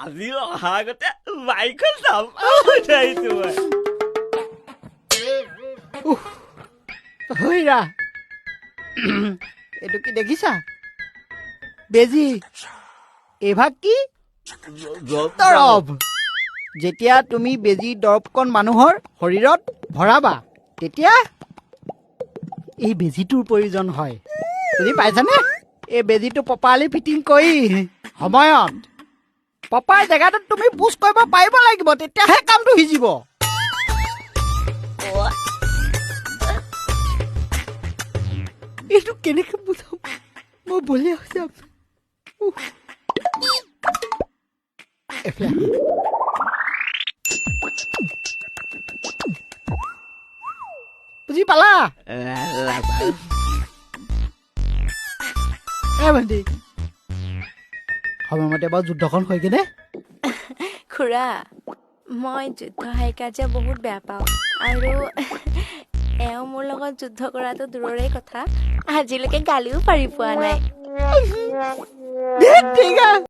আজি অহা আগতে বাইকখন চাবা আহিছো মই হৈৰা এইটো কি দেখিছা বেজি এভাগ কি দৰৱ যেতিয়া তুমি বেজি দৰৱকণ মানুহৰ শৰীৰত ভৰাবা তেতিয়া এই বেজিটোৰ প্ৰয়োজন হয় বুজি পাইছানে এই বেজিটো প্ৰপাৰলি ফিটিং কৰি সময়ত প্ৰপাৰ জেগাটোত তুমি পুছ কৰিব পাৰিব লাগিব তেতিয়াহে কামটো সিজিব এইটো কেনেকৈ বুজাম মই বলিয়া হৈ যাম বুজি পালা ভণ্টি সময়মতে বাৰু যুদ্ধখন হৈ কিনে খুৰা মই যুদ্ধ হাইকাজিয়া যে বহুত বেয়া পাওঁ আৰু এওঁ মোৰ লগত যুদ্ধ কৰাটো দূৰৰে কথা আজিলৈকে গালিও পাৰি পোৱা নাই ঠিক আছে